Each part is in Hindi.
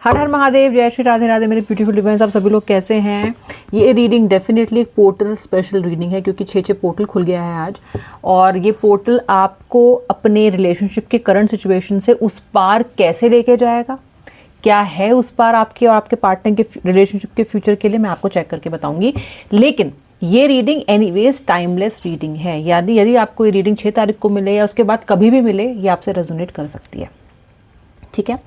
हर हर महादेव, जय श्री राधे राधे मेरे ब्यूटीफुल डिवाइन्स। आप सभी लोग कैसे हैं? ये रीडिंग डेफिनेटली एक पोर्टल स्पेशल रीडिंग है क्योंकि 6 पोर्टल खुल गया है आज। और ये पोर्टल आपको अपने रिलेशनशिप के करंट सिचुएशन से उस पार कैसे लेके जाएगा, क्या है उस पार आपके और आपके पार्टनर के रिलेशनशिप के फ्यूचर के लिए, मैं आपको चेक करके बताऊंगी। लेकिन ये रीडिंग एनीवेज टाइमलेस रीडिंग है, यानी यदि आपको ये रीडिंग 6 तारीख को मिले या उसके बाद कभी भी मिले, ये आपसे रेजोनेट कर सकती है। ठीक है,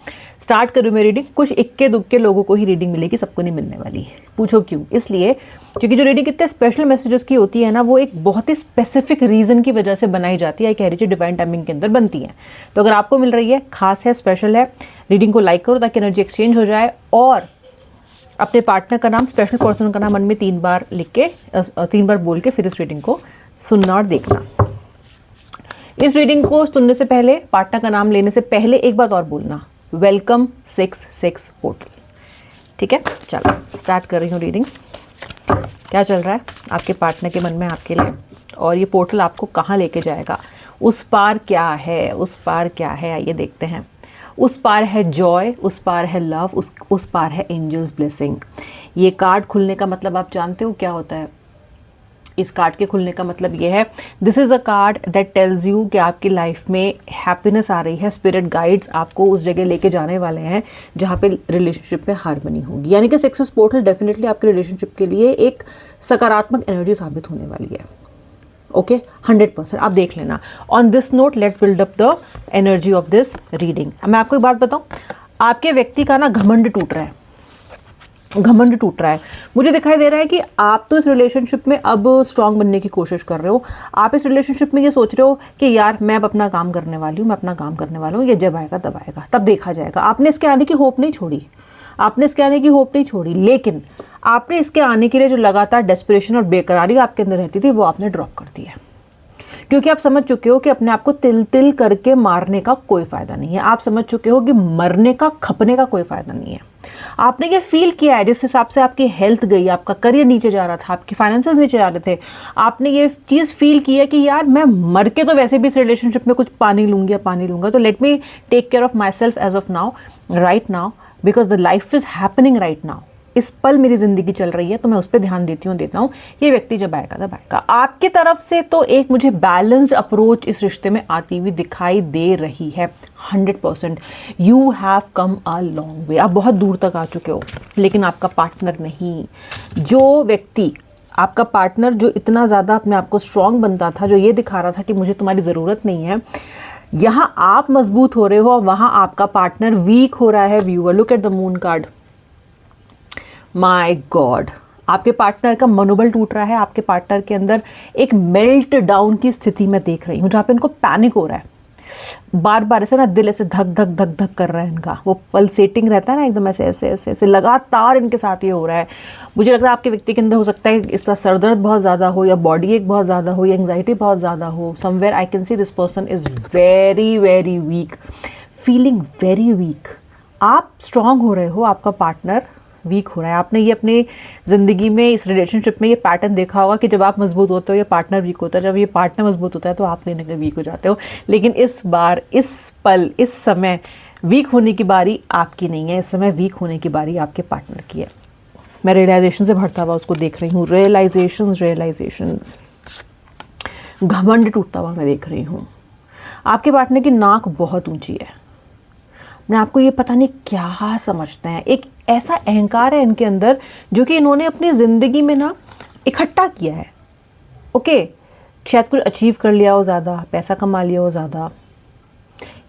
स्टार्ट करूँ मैं रीडिंग। कुछ इक्के दुक्के लोगों को ही रीडिंग मिलेगी, सबको नहीं मिलने वाली है। पूछो क्यों? इसलिए क्योंकि जो रीडिंग इतने स्पेशल मैसेजेस की होती है ना, वो एक बहुत ही स्पेसिफिक रीजन की वजह से बनाई जाती है, कह रही डिवाइन टाइमिंग के अंदर बनती है। तो अगर आपको मिल रही है, खास है, स्पेशल है, रीडिंग को लाइक करो ताकि एनर्जी एक्सचेंज हो जाए। और अपने पार्टनर का नाम, स्पेशल पर्सन का नाम मन में 3 बार लिख के 3 बार बोल के फिर इस रीडिंग को सुनना और देखना। इस रीडिंग को सुनने से पहले, पार्टनर का नाम लेने से पहले एक बात और बोलना, वेलकम 6 पोर्टल। ठीक है, चलो स्टार्ट कर रही हूँ रीडिंग। क्या चल रहा है आपके पार्टनर के मन में आपके लिए, और ये पोर्टल आपको कहाँ लेके जाएगा? उस पार क्या है? उस पार क्या है आइए देखते हैं। उस पार है जॉय, उस पार है लव, उस पार है एंजल्स ब्लेसिंग। ये कार्ड खुलने का मतलब आप जानते हो क्या होता है? इस कार्ड के खुलने का मतलब ये है, this is a card that tells you कि आपकी लाइफ में हैप्पीनेस आ रही है। स्पिरिट गाइड्स आपको उस जगह लेके जाने वाले हैं जहाँ पे रिलेशनशिप में हार्मनी होगी। यानी कि सक्सेस पोर्टल डेफिनेटली आपके रिलेशनशिप के लिए एक सकारात्मक एनर्जी साबित होने वाली है। ओके, 100% आप देख लेना। On this note let's build up the energy of this reading. मैं आपको एक बात बताऊँ, आपके व्यक्ति का ना घमंड टूट रहा है, घमंड टूट रहा है। मुझे दिखाई दे रहा है कि आप तो इस रिलेशनशिप में अब स्ट्रांग बनने की कोशिश कर रहे हो। आप इस रिलेशनशिप में ये सोच रहे हो कि यार मैं अब अपना काम करने वाली हूँ, मैं अपना काम करने वाला हूँ, ये जब आएगा तब आएगा, तब देखा जाएगा। आपने इसके आने की होप नहीं छोड़ी, आपने इसके आने की होप नहीं छोड़ी, लेकिन आपने इसके आने के लिए जो लगातार डेस्परेशन और बेकरारी आपके अंदर रहती थी, वो आपने ड्रॉप कर दी है। क्योंकि आप समझ चुके हो कि अपने आप को तिल तिल करके मारने का कोई फ़ायदा नहीं है। आप समझ चुके हो कि मरने का, खपने का कोई फ़ायदा नहीं है। आपने ये फील किया है, जिस हिसाब से आपकी हेल्थ गई, आपका करियर नीचे जा रहा था, आपके फाइनेंसेस नीचे जा रहे थे, आपने ये चीज़ फील की है कि यार मैं मर के तो वैसे भी इस रिलेशनशिप में कुछ पानी लूँगा, तो let me take care of myself as of now, right now, because the life is happening right now. इस पल मेरी ज़िंदगी चल रही है, तो मैं उस पर ध्यान देता हूँ। ये व्यक्ति जब आएगा तब आएगा। आपकी तरफ से तो एक मुझे बैलेंस्ड अप्रोच इस रिश्ते में आती हुई दिखाई दे रही है। 100% you have come a long way. आप बहुत दूर तक आ चुके हो, लेकिन आपका पार्टनर नहीं। जो व्यक्ति, आपका पार्टनर जो इतना ज़्यादा अपने आप को स्ट्रांग बनता था, जो ये दिखा रहा था कि मुझे तुम्हारी ज़रूरत नहीं है, यहाँ आप मजबूत हो रहे हो और वहाँ आपका पार्टनर वीक हो रहा है। Viewer, look at the moon card. My God, आपके पार्टनर का मनोबल टूट रहा है। आपके पार्टनर के अंदर एक मेल्ट डाउन की स्थिति मैं देख रही हूँ, जहाँ पे इनको पैनिक हो रहा है। बार बार ऐसे ना दिल ऐसे धक धक धक धक कर रहा है इनका, वो पल्सेटिंग रहता है ना एकदम, ऐसे ऐसे ऐसे ऐसे लगातार इनके साथ ये हो रहा है। मुझे लग रहा है आपके व्यक्ति के अंदर हो सकता है इसका सर दर्द बहुत ज़्यादा हो, या बॉडी एक बहुत ज़्यादा हो, या एंग्जाइटी बहुत ज़्यादा हो। Somewhere I can see this person is very very weak, feeling very weak. आप स्ट्रांग हो रहे हो, आपका पार्टनर वीक हो रहा है। आपने ये अपनी ज़िंदगी में, इस रिलेशनशिप में ये पैटर्न देखा होगा कि जब आप मजबूत होते हो, ये पार्टनर वीक होता है, जब ये पार्टनर मजबूत होता है तो आप कहीं ना कहीं वीक हो जाते हो। लेकिन इस बार, इस पल, इस समय वीक होने की बारी आपकी नहीं है। इस समय वीक होने की बारी आपके पार्टनर की है। मैं रियलाइजेशन से भरता हुआ उसको देख रही हूँ। रियलाइजेशंस, घमंड टूटता हुआ मैं देख रही हूँ। आपके पार्टनर की नाक बहुत ऊंची है। मैं आपको ये पता नहीं क्या समझते हैं, एक ऐसा अहंकार है इनके अंदर जो कि इन्होंने अपनी ज़िंदगी में ना इकट्ठा किया है। ओके, शायद कुछ अचीव कर लिया हो ज़्यादा, पैसा कमा लिया हो ज़्यादा।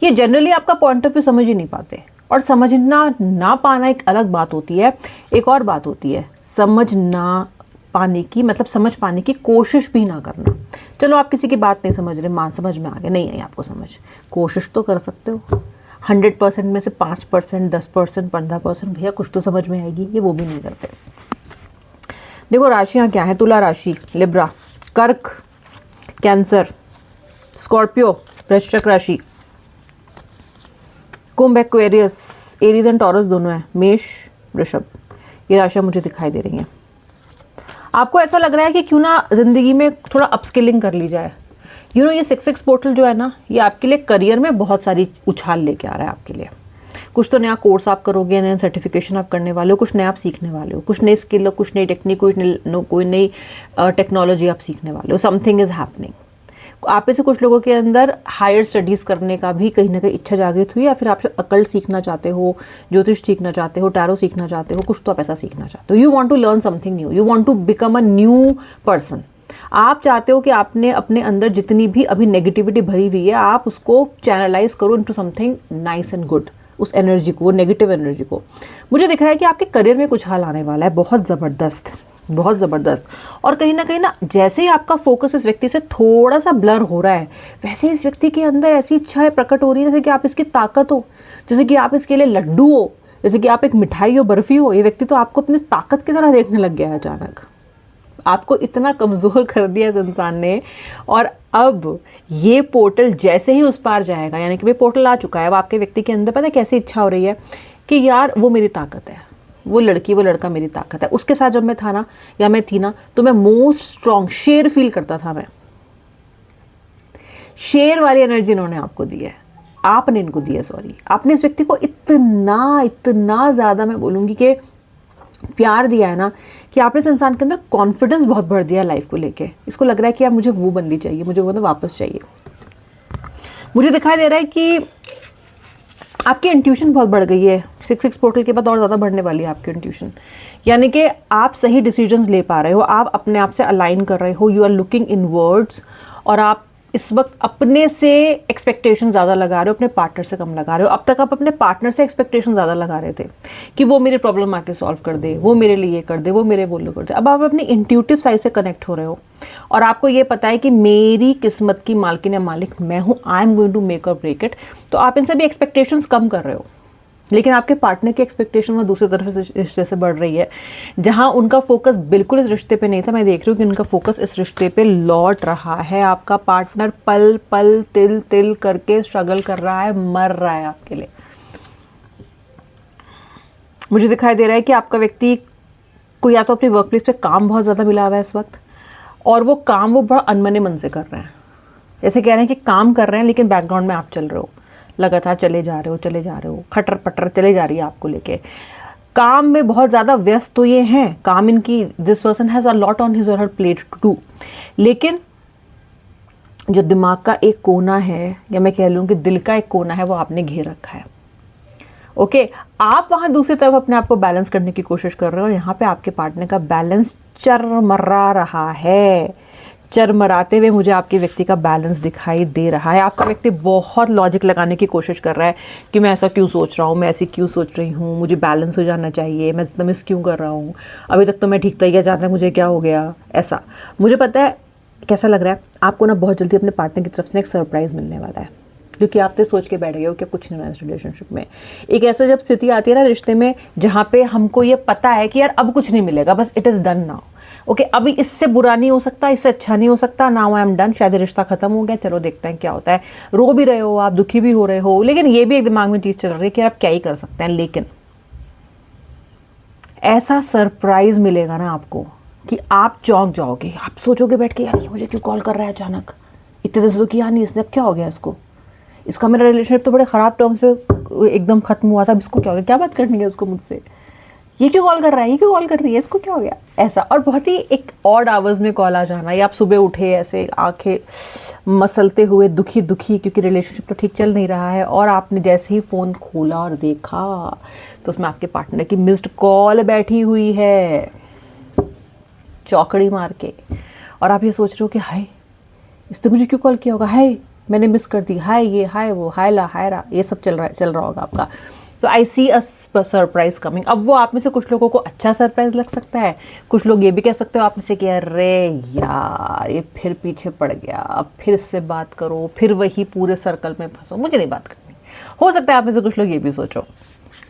ये जनरली आपका पॉइंट ऑफ व्यू समझ ही नहीं पाते, और समझना ना पाना एक अलग बात होती है। एक और बात होती है समझ ना पाने की, मतलब समझ पाने की कोशिश भी ना करना। चलो आप किसी की बात नहीं समझ रहे, समझ में आ गया, नहीं आई आपको समझ, कोशिश तो कर सकते हो। 100% में से 5%, 10%, 15% भैया कुछ तो समझ में आएगी, ये वो भी नहीं करते। देखो राशियाँ क्या हैं, तुला राशि, लिब्रा, कर्क, कैंसर, स्कॉर्पियो, वृश्चिक राशि, कुंभ, एक्वेरियस, एरीज एंड टॉरस दोनों हैं, मेष, वृषभ। ये राशियाँ मुझे दिखाई दे रही हैं। आपको ऐसा लग रहा है कि क्यों ना ज़िंदगी में थोड़ा अपस्किलिंग कर ली जाए। ये 6 पोर्टल जो है ना, ये आपके लिए करियर में बहुत सारी उछाल लेके आ रहा है आपके लिए। कुछ तो नया कोर्स आप करोगे, नया सर्टिफिकेशन आप करने वाले हो, कुछ नया आप सीखने वाले हो, कुछ नई स्किल, कुछ नई टेक्निक, कोई नई टेक्नोलॉजी आप सीखने वाले हो। Something is happening. आप में से कुछ लोगों के अंदर हायर स्टडीज़ करने का भी कहीं ना कहीं इच्छा जागृत हुई, या फिर आप अकल्ट सीखना चाहते हो, ज्योतिष सीखना चाहते हो, टैरो सीखना चाहते हो, कुछ तो आप ऐसा सीखना चाहते हो। You want to learn something new, you want to become a new person. आप चाहते हो कि आपने अपने अंदर जितनी भी अभी नेगेटिविटी भरी हुई है, आप उसको चैनलाइज करो into something nice and good. उस एनर्जी को, वो नेगेटिव एनर्जी को। मुझे दिख रहा है कि आपके करियर में कुछ हाल आने वाला है, बहुत ज़बरदस्त, बहुत ज़बरदस्त। और कहीं ना जैसे ही आपका फोकस इस व्यक्ति से थोड़ा सा ब्लर हो रहा है, वैसे इस व्यक्ति के अंदर ऐसी इच्छाएं प्रकट हो रही है जैसे कि आप इसकी ताकत हो, जैसे कि आप इसके लिए लड्डू हो, जैसे कि आप एक मिठाई हो, बर्फ़ी हो। ये व्यक्ति तो आपको अपनी ताकत की तरह देखने लग गया है अचानक। आपको इतना कमज़ोर कर दिया इस इंसान ने। और अब ये पोर्टल जैसे ही उस पार जाएगा, यानी कि भाई पोर्टल आ चुका है, अब आपके व्यक्ति के अंदर पता है कैसी इच्छा हो रही है कि यार वो मेरी ताकत है, वो लड़की, वो लड़का मेरी ताकत है। उसके साथ जब मैं था ना, या मैं थी ना, तो मैं मोस्ट स्ट्रॉन्ग शेर फील करता था। मैं शेर वाली एनर्जी इन्होंने आपको दी है, आपने इनको दी है, सॉरी, आपने इस व्यक्ति को इतना इतना ज़्यादा, मैं बोलूँगी कि प्यार दिया है ना, कि आपने इस इंसान के अंदर कॉन्फिडेंस बहुत भर दिया लाइफ को लेके। इसको लग रहा है कि यार मुझे वो बंदी चाहिए, मुझे वो ना वापस चाहिए। मुझे दिखाई दे रहा है कि आपकी इंट्यूशन बहुत बढ़ गई है। 6-6 पोर्टल के बाद और ज़्यादा बढ़ने वाली है आपकी इंट्यूशन, यानी कि आप सही डिसीजंस ले पा रहे हो, आप अपने आप से अलाइन कर रहे हो, you are looking inwards. और आप इस वक्त अपने से एक्सपेक्टेशन ज़्यादा लगा रहे हो, अपने पार्टनर से कम लगा रहे हो। अब तक आप अपने पार्टनर से एक्सपेक्टेशन ज़्यादा लगा रहे थे कि वो मेरी प्रॉब्लम आके सॉल्व कर दे, वो मेरे लिए ये कर दे, वो मेरे बोलो कर दे। अब आप अपनी इंट्यूटिव साइड से कनेक्ट हो रहे हो और आपको ये पता है कि मेरी किस्मत की मालकिन या मालिक मैं हूँ, I am going to make or break it. तो आप इनसे भी एक्सपेक्टेशंस कम कर रहे हो, लेकिन आपके पार्टनर की एक्सपेक्टेशन वो दूसरी तरफ से रिश्ते से बढ़ रही है। जहां उनका फोकस बिल्कुल इस रिश्ते पे नहीं था, मैं देख रही हूँ कि उनका फोकस इस रिश्ते पे लौट रहा है। आपका पार्टनर पल पल तिल तिल करके स्ट्रगल कर रहा है, मर रहा है आपके लिए। मुझे दिखाई दे रहा है कि आपका व्यक्ति को या तो अपने वर्क प्लेस पे काम बहुत ज़्यादा मिला हुआ है इस वक्त, और वो काम वो बड़ा अनमने मन से कर रहे हैं। जैसे कह रहे हैं कि काम कर रहे हैं लेकिन बैकग्राउंड में आप चल रहे हो, लगातार चले जा रहे हो, खटर पटर चले जा रही है आपको लेके। काम में बहुत ज़्यादा व्यस्त तो ये हैं, काम इनकी, this person has a lot on his और हर प्लेट टू डू, लेकिन जो दिमाग का एक कोना है, या मैं कह लूँ कि दिल का एक कोना है, वो आपने घेर रखा है। ओके, आप वहाँ दूसरी तरफ अपने आप को बैलेंस करने की कोशिश कर रहे हो, और यहाँ पे आपके पार्टनर का बैलेंस चरमरा रहा है। चरमराते हुए मुझे आपके व्यक्ति का बैलेंस दिखाई दे रहा है। आपका व्यक्ति बहुत लॉजिक लगाने की कोशिश कर रहा है कि मैं ऐसा क्यों सोच रहा हूँ, मैं ऐसी क्यों सोच रही हूँ, मुझे बैलेंस हो जाना चाहिए, मैं मिस क्यों कर रहा हूँ, अभी तक तो मैं ठीक था, यह जान रहा है मुझे क्या हो गया। ऐसा मुझे पता है कैसा लग रहा है आपको ना, बहुत जल्दी अपने पार्टनर की तरफ से एक सरप्राइज़ मिलने वाला है, क्योंकि आप तो सोच के बैठ गए हो कि कुछ नहीं हुआ इस रिलेशनशिप में। एक ऐसा जब स्थिति आती है ना रिश्ते में, जहाँ पे हमको ये पता है कि यार अब कुछ नहीं मिलेगा, बस it is done now. Okay, अभी इससे बुरा नहीं हो सकता, इससे अच्छा नहीं हो सकता, नाउ आई एम डन, शायद रिश्ता खत्म हो गया, चलो देखते हैं क्या होता है। रो भी रहे हो आप, दुखी भी हो रहे हो, लेकिन ये भी एक दिमाग में चीज़ चल रही है कि आप क्या ही कर सकते हैं। लेकिन ऐसा सरप्राइज मिलेगा ना आपको कि आप चौंक जाओगे, आप सोचोगे बैठ के यार ये मुझे क्यों कॉल कर रहा है अचानक, इतने दिन से तो किया नहीं इसने, अब क्या हो गया इसको, इसका मेरा रिलेशनशिप तो बड़े ख़राब टर्म्स पे एकदम ख़त्म हुआ था, अब इसको क्या हो गया, क्या बात करनी है उसको मुझसे, ये क्यों कॉल कर रहा है, ये क्यों कॉल कर रही है, इसको क्या हो गया, ऐसा। और बहुत ही एक ऑड आवर्स में कॉल आ जाना, या आप सुबह उठे ऐसे आंखें मसलते हुए दुखी दुखी, क्योंकि रिलेशनशिप तो ठीक चल नहीं रहा है, और आपने जैसे ही फ़ोन खोला और देखा तो उसमें आपके पार्टनर की मिस्ड कॉल बैठी हुई है, चौकड़ी मार के। और आप ये सोच रहे हो कि हाय इसने मुझे क्यों कॉल किया होगा, हाय मैंने मिस कर दी, हाय ये, हाय वो, हाय ला, हाय रा, ये सब चल रहा होगा आपका। तो आई सी अ सरप्राइज कमिंग। अब वो आप में से कुछ लोगों को अच्छा सरप्राइज लग सकता है, कुछ लोग ये भी कह सकते हो आप में से कि अरे यार ये फिर पीछे पड़ गया, अब फिर इससे बात करो, फिर वही पूरे सर्कल में फंसो, मुझे नहीं बात करनी। हो सकता है आप में से कुछ लोग ये भी सोचो,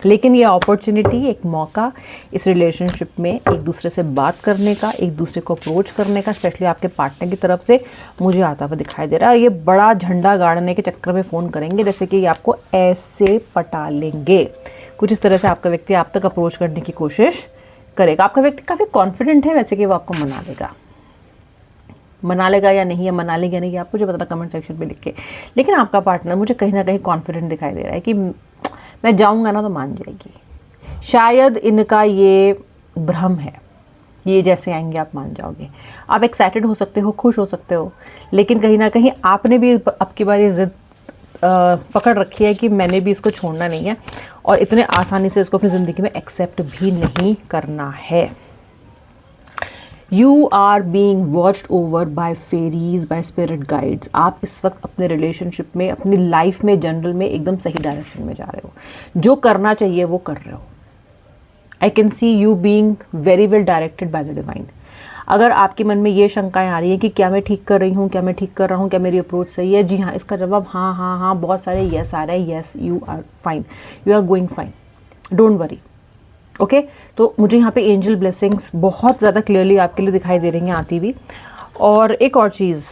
लेकिन ये अपॉर्चुनिटी, एक मौका इस रिलेशनशिप में एक दूसरे से बात करने का, एक दूसरे को अप्रोच करने का, स्पेशली आपके पार्टनर की तरफ से मुझे आता हुआ दिखाई दे रहा है। ये बड़ा झंडा गाड़ने के चक्कर में फ़ोन करेंगे, जैसे कि ये आपको ऐसे पटा लेंगे, कुछ इस तरह से आपका व्यक्ति आप तक अप्रोच करने की कोशिश करेगा। आपका व्यक्ति काफ़ी कॉन्फिडेंट है वैसे कि वो आपको मना लेगा या नहीं, या मना लेगा नहीं, आप मुझे बताना कमेंट सेक्शन में लिख के। लेकिन आपका पार्टनर मुझे कहीं ना कहीं कॉन्फिडेंट दिखाई दे रहा है कि मैं जाऊँगा ना तो मान जाएगी। शायद इनका ये भ्रम है, ये जैसे आएंगे आप मान जाओगे। आप एक्साइटेड हो सकते हो, खुश हो सकते हो, लेकिन कहीं ना कहीं आपने भी अब की बार ये ज़िद पकड़ रखी है कि मैंने भी इसको छोड़ना नहीं है और इतने आसानी से इसको अपनी ज़िंदगी में एक्सेप्ट भी नहीं करना है। You are being watched over by fairies, by spirit guides. आप इस वक्त अपने रिलेशनशिप में, अपनी लाइफ में, जनरल में एकदम सही डायरेक्शन में जा रहे हो। जो करना चाहिए वो कर रहे हो। I can C you being very well directed by the divine. अगर आपके मन में ये शंकाएं आ रही हैं कि क्या मैं ठीक कर रही हूँ, क्या मैं ठीक कर रहा हूँ, क्या मेरी अप्रोच सही है, जी हाँ, इसका जवाब हाँ हाँ हाँ, बहुत सारे येस आ रहा है। Yes, you are fine, you are going fine, don't worry. Okay, तो मुझे यहाँ पे एंजल ब्लेसिंग्स बहुत ज़्यादा क्लियरली आपके लिए दिखाई दे रही हैं आती हुई। और एक और चीज़,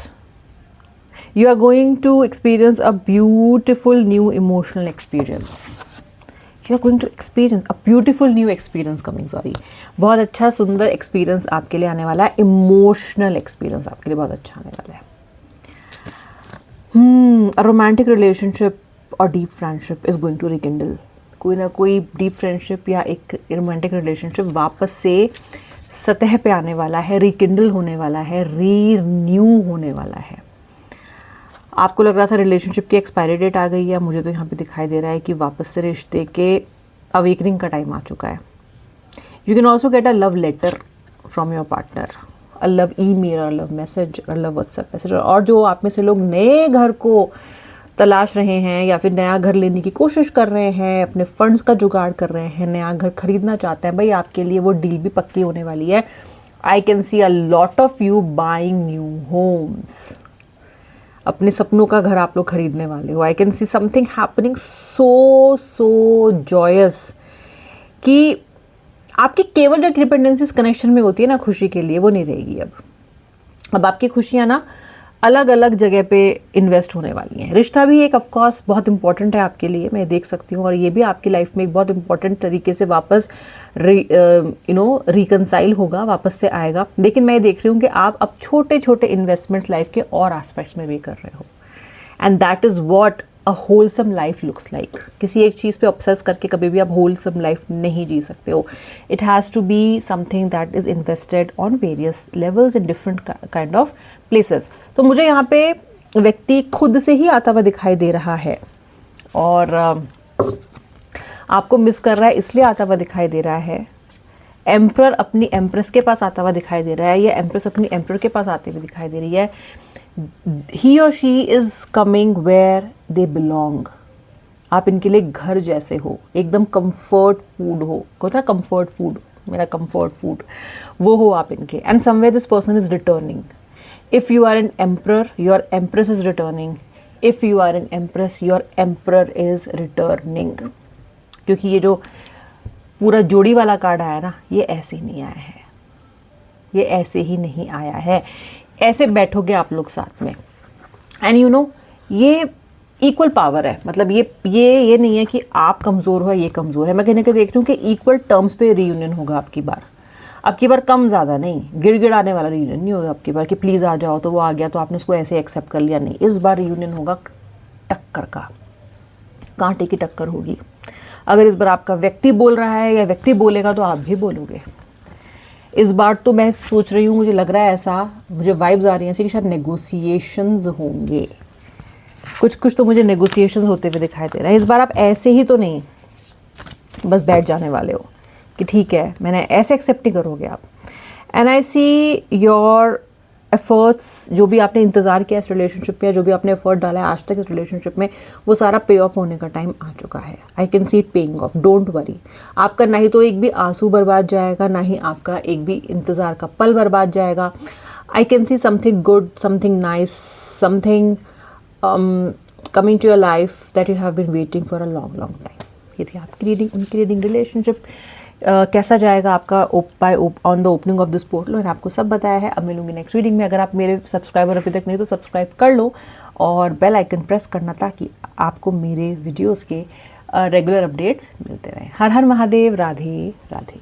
you are going to experience a beautiful new emotional experience. You are going to experience a beautiful new experience coming, sorry, बहुत अच्छा सुंदर एक्सपीरियंस आपके लिए आने वाला है। इमोशनल एक्सपीरियंस आपके लिए बहुत अच्छा आने वाला है। अ रोमांटिक रिलेशनशिप और deep friendship is going to rekindle. कोई ना कोई डीप फ्रेंडशिप या एक रोमांटिक रिलेशनशिप वापस से सतह पे आने वाला है, रिकिंडल होने वाला है, रीन्यू होने वाला है। आपको लग रहा था रिलेशनशिप की एक्सपायरी डेट आ गई है, मुझे तो यहाँ पे दिखाई दे रहा है कि वापस से रिश्ते के अवेकनिंग का टाइम आ चुका है। You can also get a love letter from your partner, a love email, a love message, a love WhatsApp message. और जो आप में से लोग नए घर को तलाश रहे हैं या फिर नया घर लेने की कोशिश कर रहे हैं, अपने फंड्स का जुगाड़ कर रहे हैं, नया घर खरीदना चाहते हैं, भाई आपके लिए वो डील भी पक्की होने वाली है। I can see a lot of you buying new homes. अपने सपनों का घर आप लोग खरीदने वाले हो। I can see something happening so joyous कि आपकी केवल जो डिपेंडेंसीज कनेक्शन में होती है ना खुशी के लिए, वो नहीं रहेगी। अब आपकी खुशियाँ ना अलग अलग जगह पे इन्वेस्ट होने वाली हैं। रिश्ता भी एक ऑफकोर्स बहुत इंपॉर्टेंट है आपके लिए, मैं देख सकती हूँ, और ये भी आपकी लाइफ में एक बहुत इंपॉर्टेंट तरीके से वापस रिकनसाइल होगा, वापस से आएगा। लेकिन मैं देख रही हूँ कि आप अब छोटे छोटे इन्वेस्टमेंट्स लाइफ के और एस्पेक्ट्स में भी कर रहे हो, and that is what a wholesome life looks like. किसी एक चीज़ पे ऑब्सेस करके कभी भी आप होलसम लाइफ नहीं जी सकते हो। It has to be something that is invested on various levels in different kind of places. तो मुझे यहाँ पे व्यक्ति खुद से ही आता हुआ दिखाई दे रहा है और आपको मिस कर रहा है, इसलिए आता हुआ दिखाई दे रहा है। एम्परर अपनी एम्प्रेस के पास आता हुआ दिखाई दे रहा है, या एम्प्रेस अपनी एम्परर के पास आते हुए दिखाई दे रही है। he or she is coming where they belong। आप इनके लिए घर जैसे हो, एकदम कंफर्ट फूड हो, कहता है कंफर्ट फूड, मेरा कंफर्ट फूड वो हो आप इनके। And somewhere this person is returning. If you are an emperor, your empress is returning. If you are an empress, your emperor is returning. क्योंकि ये जो पूरा जोड़ी वाला कार्ड आया ना, ये ऐसे ही नहीं आया है, ये ऐसे ही नहीं आया है। ऐसे बैठोगे आप लोग साथ में, एंड यू नो ये इक्वल पावर है। मतलब ये नहीं है कि आप कमज़ोर हो या ये कमज़ोर है। मैं कहने के देख रही हूँ कि इक्वल टर्म्स पे रीयूनियन होगा आपकी बार। आपकी बार कम ज़्यादा नहीं, गिड़गिड़ाने वाला रीयूनियन नहीं होगा आपकी बार कि प्लीज़ आ जाओ, तो वो आ गया तो आपने उसको ऐसे एक्सेप्ट कर लिया, नहीं। इस बार रीयूनियन होगा टक्कर का, कांटे की टक्कर होगी। अगर इस बार आपका व्यक्ति बोल रहा है या व्यक्ति बोलेगा तो आप भी बोलोगे। इस बार तो मैं सोच रही हूँ, मुझे लग रहा है ऐसा, मुझे वाइब्स आ रही हैं ऐसी कि शायद नेगोशिएशंस होंगे। कुछ तो मुझे नेगोशिएशंस होते हुए दिखाई दे रहा है। इस बार आप ऐसे ही तो नहीं बस बैठ जाने वाले हो कि ठीक है मैंने ऐसे एक्सेप्ट नहीं करोगे आप। And I see your efforts, जो भी आपने इंतज़ार किया इस रिलेशनशिप में, जो भी आपने एफर्ट डाला है आज तक इस रिलेशनशिप में, वो सारा पे ऑफ होने का टाइम आ चुका है। I can see it paying off, don't worry. आपका ना ही तो एक भी आंसू बर्बाद जाएगा, ना ही आपका एक भी इंतज़ार का पल बर्बाद जाएगा। I can see something good, something nice, something coming to your life that you have been waiting for a long time. ये थी आपकी रीडिंग, उनकी रीडिंग। रिलेशनशिप कैसा जाएगा आपका on the opening of this portal, मैंने आपको सब बताया है। अब मिलूंगी नेक्स्ट रीडिंग में। अगर आप मेरे सब्सक्राइबर अभी तक नहीं तो सब्सक्राइब कर लो और बेल आइकन प्रेस करना, ताकि आपको मेरे वीडियोस के रेगुलर अपडेट्स मिलते रहें। हर हर महादेव, राधे राधे।